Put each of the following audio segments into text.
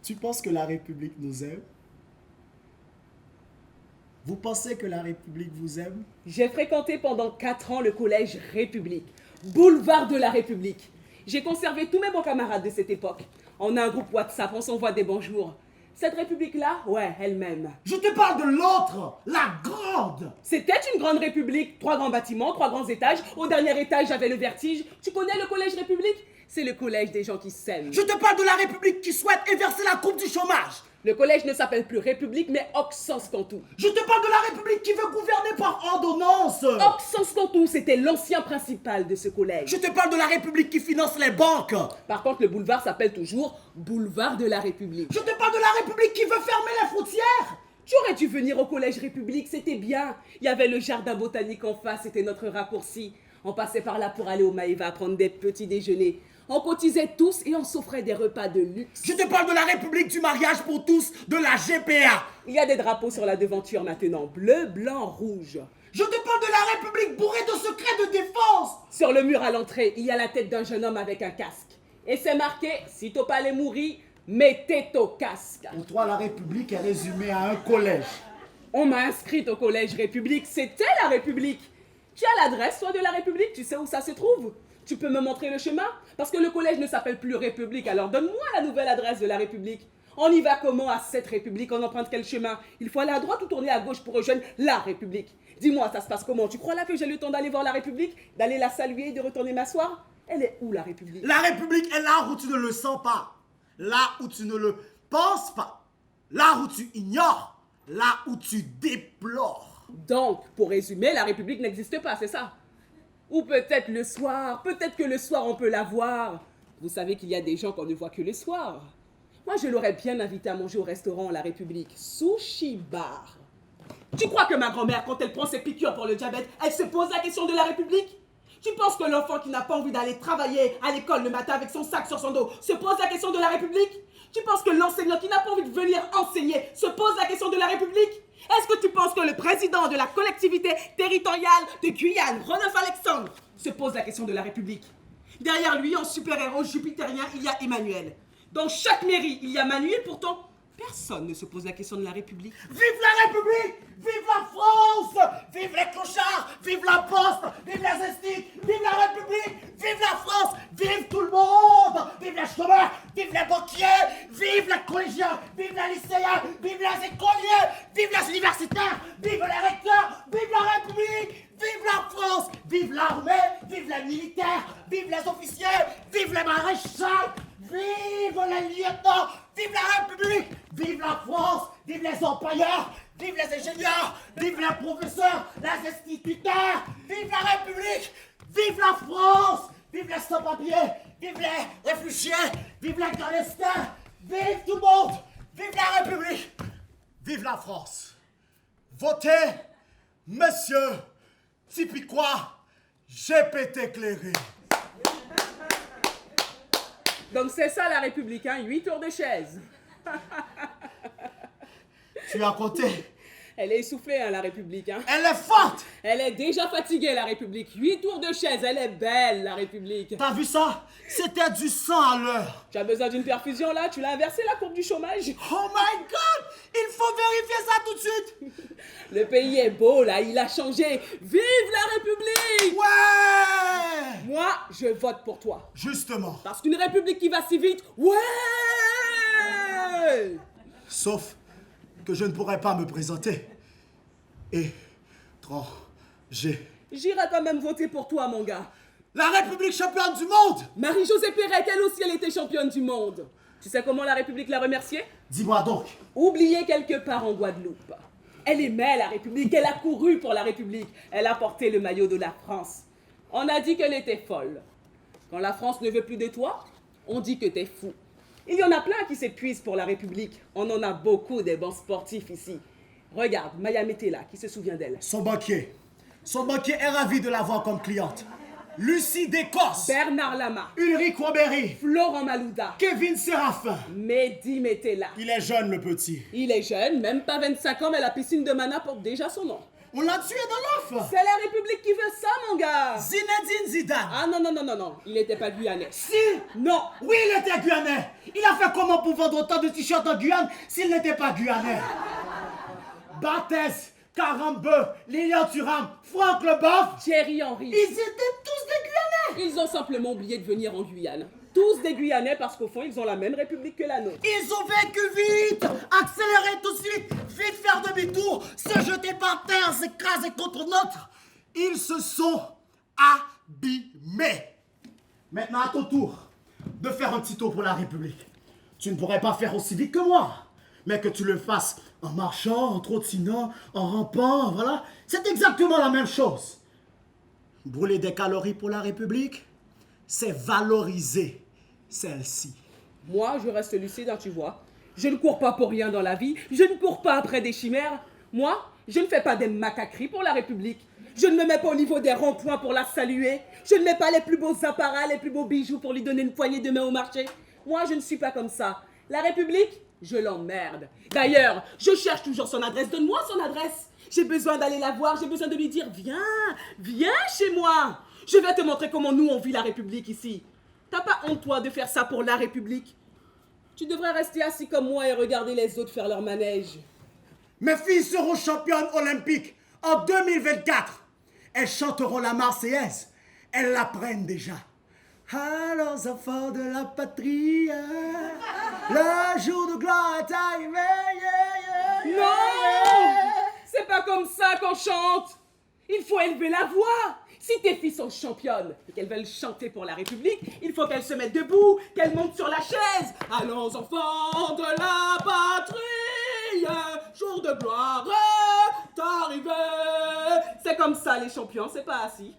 Tu penses que la République nous aime? Vous pensez que la République vous aime? J'ai fréquenté pendant 4 ans le collège République, boulevard de la République. J'ai conservé tous mes bons camarades de cette époque. On a un groupe WhatsApp, on s'envoie des bonjours. Cette République-là, ouais, elle-même. Je te parle de l'autre, la grande. C'était une grande République, 3 grands bâtiments, 3 grands étages. Au dernier étage, j'avais le vertige. Tu connais le collège République? C'est le collège des gens qui s'aiment. Je te parle de la République qui souhaite inverser la courbe du chômage. Le collège ne s'appelle plus République, mais Auxence Cantou. Je te parle de la République qui veut gouverner par ordonnance. Auxence Cantou, c'était l'ancien principal de ce collège. Je te parle de la République qui finance les banques. Par contre, le boulevard s'appelle toujours Boulevard de la République. Je te parle de la République qui veut fermer les frontières. Tu aurais dû venir au collège République, c'était bien. Il y avait le jardin botanique en face, c'était notre raccourci. On passait par là pour aller au Maïva prendre des petits déjeuners. On cotisait tous et on s'offrait des repas de luxe. Je te parle de la République du mariage pour tous, de la GPA. Il y a des drapeaux sur la devanture maintenant, bleu, blanc, rouge. Je te parle de la République bourrée de secrets de défense. Sur le mur à l'entrée, il y a la tête d'un jeune homme avec un casque. Et c'est marqué, si t'as pas les mourir, mettez ton casque. Pour toi, la République est résumée à un collège. On m'a inscrite au collège République, c'était la République. Tu as l'adresse, toi, de la République? Tu sais où ça se trouve? Tu peux me montrer le chemin? Parce que le collège ne s'appelle plus République, alors donne-moi la nouvelle adresse de la République. On y va comment à cette République? On emprunte quel chemin? Il faut aller à droite ou tourner à gauche pour rejoindre la République? Dis-moi, ça se passe comment? Tu crois là que j'ai le temps d'aller voir la République? D'aller la saluer et de retourner m'asseoir? Elle est où, la République? La République est là où tu ne le sens pas. Là où tu ne le penses pas. Là où tu ignores. Là où tu déplores. Donc, pour résumer, la République n'existe pas, c'est ça? Ou peut-être le soir, peut-être que le soir on peut la voir. Vous savez qu'il y a des gens qu'on ne voit que le soir. Moi, je l'aurais bien invité à manger au restaurant La République, Sushi Bar. Tu crois que ma grand-mère, quand elle prend ses piqûres pour le diabète, elle se pose la question de la République? Tu penses que l'enfant qui n'a pas envie d'aller travailler à l'école le matin avec son sac sur son dos se pose la question de la République? Tu penses que l'enseignant qui n'a pas envie de venir enseigner se pose la question de la République? Est-ce que tu penses que le président de la collectivité territoriale de Guyane, Rodolphe Alexandre, se pose la question de la République? Derrière lui, en super-héros jupitérien, il y a Emmanuel. Dans chaque mairie, il y a Manu et pourtant, personne ne se pose la question de la République. Vive la République! Vive la France! Vive les clochards! Vive la poste! Vive les estiques! Vive la République! Vive la France! Vive tout le monde! Vive les chômeurs! Vive les banquiers! Vive les collégiens! Vive les lycéens! Vive les écoliers! Vive les universitaires! Vive les recteurs! Vive la République! Vive la France! Vive l'armée! Vive les militaires! Vive les officiers! Vive les maréchals! Vive les lieutenants! Vive la République! Vive la France! Vive les employeurs! Vive les ingénieurs! Vive les professeurs! Les instituteurs! Vive la République! Vive la France! Vive les sans-papiers! Vive les réfugiés! Vive les clandestins! Vive tout le monde! Vive la République! Vive la France! Votez, monsieur Tipiquois, GPT éclairé. Donc c'est ça la République, hein, 8 tours de chaise. Tu as compté? Elle est essoufflée, hein, la République. Hein. Elle est forte! Elle est déjà fatiguée, la République. 8 tours de chaise, elle est belle, la République. T'as vu ça? C'était du sang à l'heure. Tu as besoin d'une perfusion, là? Tu l'as inversé, la courbe du chômage? Oh my God! Il faut vérifier ça tout de suite! Le pays est beau, là, il a changé. Vive la République! Ouais! Moi, je vote pour toi. Justement. Parce qu'une République qui va si vite, ouais! Sauf que je ne pourrais pas me présenter. Étranger. J'irai quand même voter pour toi, mon gars. La République championne du monde! Marie-Josée Perret, elle aussi, elle était championne du monde. Tu sais comment la République l'a remerciée? Dis-moi donc. Oubliée quelque part en Guadeloupe. Elle aimait la République, elle a couru pour la République. Elle a porté le maillot de la France. On a dit qu'elle était folle. Quand la France ne veut plus de toi, on dit que t'es fou. Il y en a plein qui s'épuisent pour la République. On en a beaucoup des bons sportifs ici. Regarde, Maya Metela, qui se souvient d'elle? Son banquier est ravi de l'avoir comme cliente. Lucie Descosses, Bernard Lama, Ulrich Robéry, Florent Malouda, Kevin Séraphin. Mehdi Metela. Il est jeune, le petit. Il est jeune, même pas 25 ans, mais la piscine de Mana porte déjà son nom. On l'a tué dans l'œuf. C'est la République qui veut ça, mon gars. Zinedine Zidane. Ah non, non, non, non, non. Il n'était pas guyanais. Si. Non. Oui, il était guyanais. Il a fait comment pour vendre autant de t-shirts en Guyane s'il n'était pas guyanais? Barthès, Carambeu, Lilian Thuram, Franck Leboeuf, Thierry Henry. ils étaient tous des Guyanais. Ils ont simplement oublié de venir en Guyane. Tous des Guyanais parce qu'au fond, ils ont la même République que la nôtre. Ils ont vécu vite, accélérer tout de suite, vite faire demi-tour, se jeter par terre, s'écraser contre notre. Ils se sont abîmés. Maintenant, à ton tour de faire un petit tour pour la République. Tu ne pourrais pas faire aussi vite que moi, mais que tu le fasses en marchant, en trottinant, en rampant, voilà. C'est exactement la même chose. Brûler des calories pour la République, c'est valoriser celle-ci. Moi, je reste lucide, hein, tu vois. Je ne cours pas pour rien dans la vie. Je ne cours pas après des chimères. Moi, je ne fais pas des macaqueries pour la République. Je ne me mets pas au niveau des ronds-points pour la saluer. Je ne mets pas les plus beaux appareils, les plus beaux bijoux pour lui donner une poignée de main au marché. Moi, je ne suis pas comme ça. La République, je l'emmerde. D'ailleurs, je cherche toujours son adresse. Donne-moi son adresse. J'ai besoin d'aller la voir. J'ai besoin de lui dire, viens, viens chez moi. Je vais te montrer comment nous, on vit la République ici. T'as pas honte, toi, de faire ça pour la République? Tu devrais rester assis comme moi et regarder les autres faire leur manège. Mes filles seront championnes olympiques en 2024. Elles chanteront la Marseillaise. Elles l'apprennent déjà. Alors, enfants de la patrie, le jour de gloire est arrivé. Non! C'est pas comme ça qu'on chante. Il faut élever la voix. Si tes filles sont championnes et qu'elles veulent chanter pour la République, il faut qu'elles se mettent debout, qu'elles montent sur la chaise. Allons, enfants de la patrie, jour de gloire est arrivé. C'est comme ça, les champions, c'est pas assis.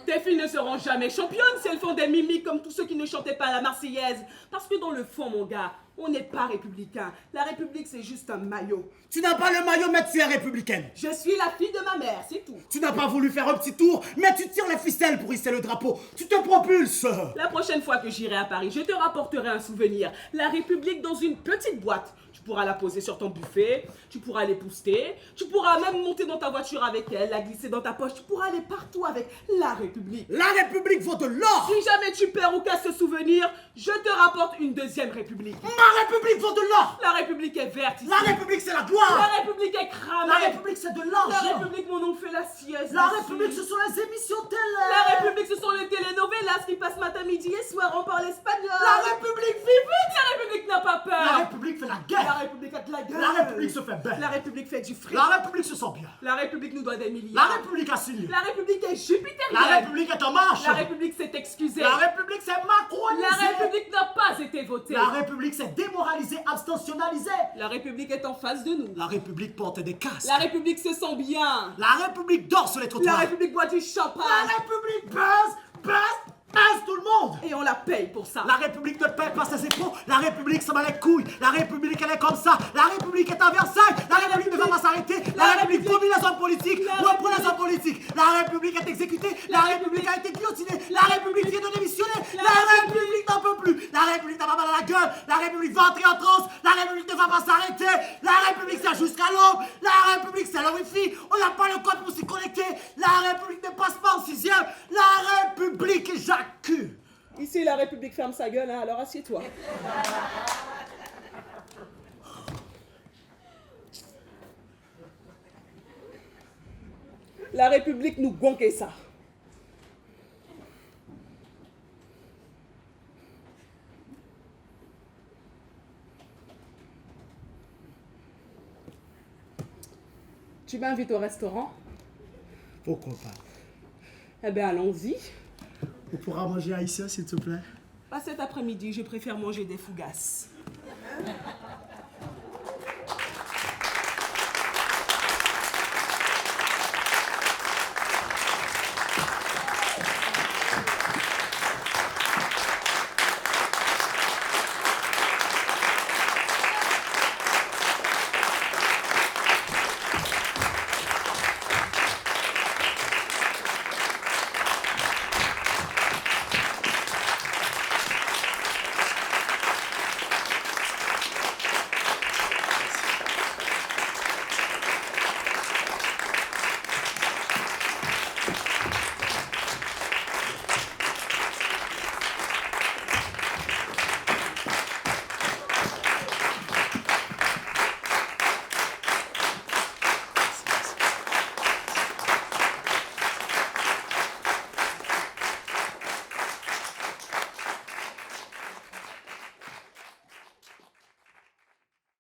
Tes filles ne seront jamais championnes si elles font des mimiques comme tous ceux qui ne chantaient pas la Marseillaise. Parce que dans le fond, mon gars, on n'est pas républicain. La République, c'est juste un maillot. Tu n'as pas le maillot, mais tu es républicaine. Je suis la fille de ma mère, c'est tout. Tu n'as pas voulu faire un petit tour, mais tu tires les ficelles pour hisser le drapeau. Tu te propulses. La prochaine fois que j'irai à Paris, je te rapporterai un souvenir. La République dans une petite boîte. Tu pourras la poser sur ton buffet, tu pourras l'épousseter, tu pourras même monter dans ta voiture avec elle, la glisser dans ta poche, tu pourras aller partout avec la République. La République vaut de l'or. Si jamais tu perds ou casses ce souvenir, je te rapporte une deuxième République. Ma République vaut de l'or. La République est verte ici. La République, c'est la gloire. La République est cramée. La République, c'est de l'argent. La République, mon oncle fait la sieste. La ici. République, ce sont les émissions télé. La République, ce sont les telenovelas qui passent matin, midi et soir. On parle espagnol. La République vit vite. La République n'a pas peur. La République fait la guerre. La République a de la gueule. La République se fait belle. La République fait du fric. La République se sent bien. La République nous doit des La milliards. République a signé. La République est jupitérienne. La République est en marche. La République s'est excusée. La République s'est macronisée. La République n'a pas été votée. La République s'est démoralisée, abstentionnalisée. La République est en face de nous. La République porte des casques. La République se sent bien. La République dort sur les La trottoirs. République boit du champagne. La République baise tout le monde. Et on la paye pour ça. La République ne paie pas ses impôts. La République s'en bat les couilles. La République, elle est comme ça. La République est à Versailles. La République ne va pas s'arrêter. La République vomit les hommes politiques. Reprend les hommes politiques. La République est exécutée. La République a été guillotinée. La République vient de démissionner. La République n'en peut plus. La République n'a pas mal à la gueule. La République va entrer en transe. La République ne va pas s'arrêter. La République, c'est jusqu'à l'aube. La République, c'est le Wi-Fi. On n'a pas le code pour s'y connecter. La République ne passe pas en 6e. La République éjacule. Ici, la République ferme sa gueule, hein, alors assieds-toi. La République nous gonque ça. Tu m'invites au restaurant? Pourquoi pas? Eh bien, allons-y. On pourra manger haïtien, s'il te plaît? Pas cet après-midi, je préfère manger des fougasses.